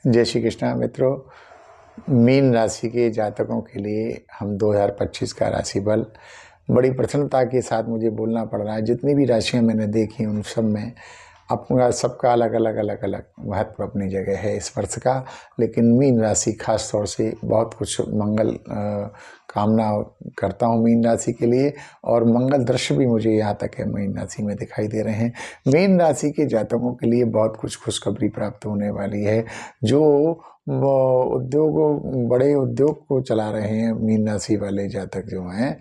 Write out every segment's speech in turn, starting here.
जय श्री कृष्णा मित्रों। मीन राशि के जातकों के लिए हम 2025 का राशि बल बड़ी प्रसन्नता के साथ मुझे बोलना पड़ रहा है। जितनी भी राशियां मैंने देखी उन सब में अपना सबका अलग अलग महत्व अपनी जगह है इस वर्ष का। लेकिन मीन राशि खास तौर से बहुत कुछ मंगल कामना करता हूँ मीन राशि के लिए, और मंगल दृश्य भी मुझे यहाँ तक है मीन राशि में दिखाई दे रहे हैं। मीन राशि के जातकों के लिए बहुत कुछ खुशखबरी प्राप्त होने वाली है। जो बड़े उद्योग को चला रहे हैं मीन राशि वाले जातक जो हैं,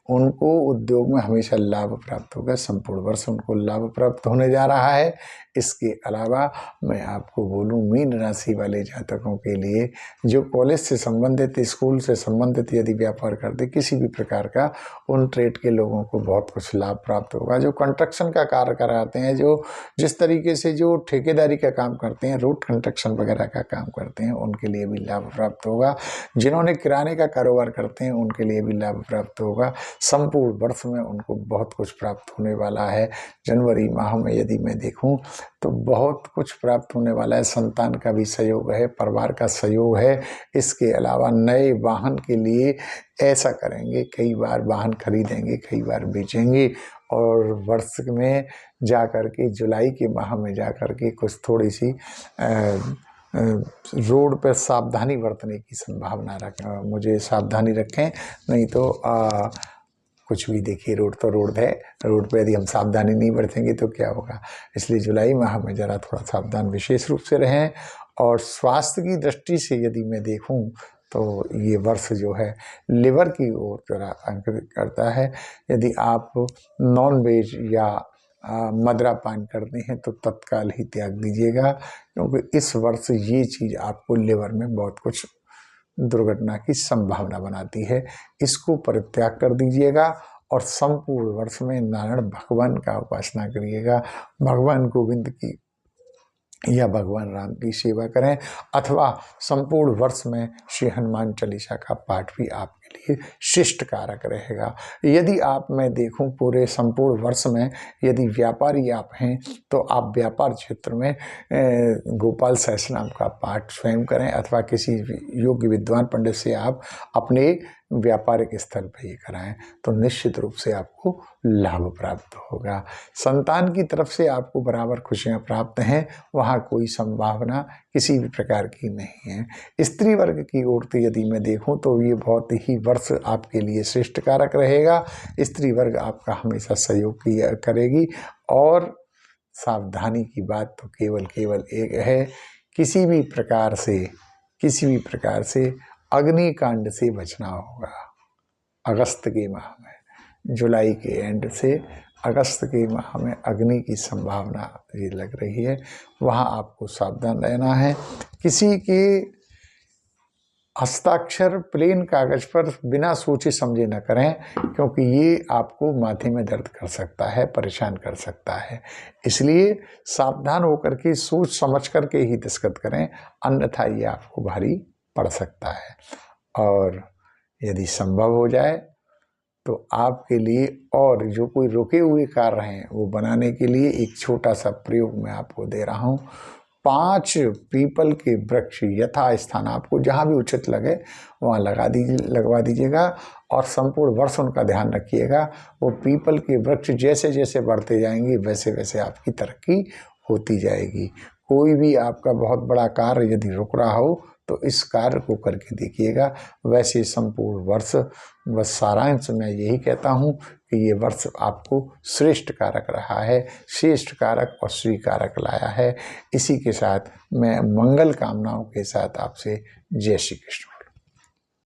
उनको उद्योग में हमेशा लाभ प्राप्त होगा। संपूर्ण वर्ष उनको लाभ प्राप्त होने जा रहा है। इसके अलावा मैं आपको बोलूं, मीन राशि वाले जातकों के लिए जो कॉलेज से संबंधित, स्कूल से संबंधित यदि व्यापार करते किसी भी प्रकार का, उन ट्रेड के लोगों को बहुत कुछ लाभ प्राप्त होगा। जो कंस्ट्रक्शन का कार्य कराते हैं, जो जिस तरीके से जो ठेकेदारी का काम करते हैं, रोड कंस्ट्रक्शन वगैरह का काम करते हैं, उनके लिए भी लाभ प्राप्त होगा। जिन्होंने किराने का कारोबार करते हैं उनके लिए भी लाभ प्राप्त होगा। संपूर्ण वर्ष में उनको बहुत कुछ प्राप्त होने वाला है। जनवरी माह में यदि मैं देखूं तो बहुत कुछ प्राप्त होने वाला है। संतान का भी सहयोग है, परिवार का सहयोग है। इसके अलावा नए वाहन के लिए ऐसा करेंगे, कई बार वाहन खरीदेंगे, कई बार बेचेंगे, और वर्ष में जा कर के जुलाई के माह में जा कर के कुछ थोड़ी सी रोड पर सावधानी बरतने की संभावना मुझे सावधानी रखें। नहीं तो कुछ भी देखिए, रोड तो रोड है, रोड पे यदि हम सावधानी नहीं बरतेंगे तो क्या होगा। इसलिए जुलाई माह में ज़रा थोड़ा सावधान विशेष रूप से रहें। और स्वास्थ्य की दृष्टि से यदि मैं देखूं तो ये वर्ष जो है लिवर की ओर ज़रा अंकित करता है। यदि आप नॉन वेज या मदिरा पान करते हैं तो तत्काल ही त्याग दीजिएगा, क्योंकि इस वर्ष ये चीज़ आपको लिवर में बहुत कुछ दुर्घटना की संभावना बनाती है। इसको परित्याग कर दीजिएगा और संपूर्ण वर्ष में नारायण भगवान का उपासना करिएगा। भगवान गोविंद की या भगवान राम की सेवा करें, अथवा संपूर्ण वर्ष में श्री हनुमान चालीसा का पाठ भी आपके लिए शिष्ट कारक रहेगा। यदि आप मैं देखूं पूरे संपूर्ण वर्ष में यदि व्यापारी आप हैं तो आप व्यापार क्षेत्र में गोपाल सहस्रनाम का पाठ स्वयं करें, अथवा किसी योग्य विद्वान पंडित से आप अपने व्यापारिक स्थल पर ही कराएं, तो निश्चित रूप से आपको लाभ प्राप्त होगा। संतान की तरफ से आपको बराबर खुशियां प्राप्त हैं, वहाँ कोई संभावना किसी भी प्रकार की नहीं है। स्त्री वर्ग की ओर से यदि मैं देखूं तो ये बहुत ही वर्ष आपके लिए श्रेष्ठ कारक रहेगा। स्त्री वर्ग आपका हमेशा सहयोग करेगी। और सावधानी की बात तो केवल एक है, किसी भी प्रकार से अग्निकांड से बचना होगा। अगस्त के माह में, जुलाई के एंड से अगस्त के माह में अग्नि की संभावना ये लग रही है, वहाँ आपको सावधान रहना है। किसी के हस्ताक्षर प्लेन कागज पर बिना सोचे समझे न करें, क्योंकि ये आपको माथे में दर्द कर सकता है, परेशान कर सकता है। इसलिए सावधान होकर के सोच समझ करके ही दस्तखत करें, अन्यथा ये आपको भारी पड़ सकता है। और यदि संभव हो जाए तो आपके लिए और जो कोई रुके हुए कार्य हैं वो बनाने के लिए एक छोटा सा प्रयोग मैं आपको दे रहा हूँ। 5 पीपल के वृक्ष यथा स्थान आपको जहाँ भी उचित लगे वहाँ लगवा दीजिएगा, और संपूर्ण वर्ष उनका ध्यान रखिएगा। वो पीपल के वृक्ष जैसे जैसे बढ़ते जाएंगे वैसे वैसे आपकी तरक्की होती जाएगी। कोई भी आपका बहुत बड़ा कार्य यदि रुक रहा हो तो इस कार्य को करके देखिएगा। वैसे संपूर्ण वर्ष, बस सारांश में यही कहता हूँ कि ये वर्ष आपको श्रेष्ठ कारक रहा है, श्रेष्ठ कारक और श्री कारक लाया है। इसी के साथ मैं मंगल कामनाओं के साथ आपसे जय श्री कृष्ण।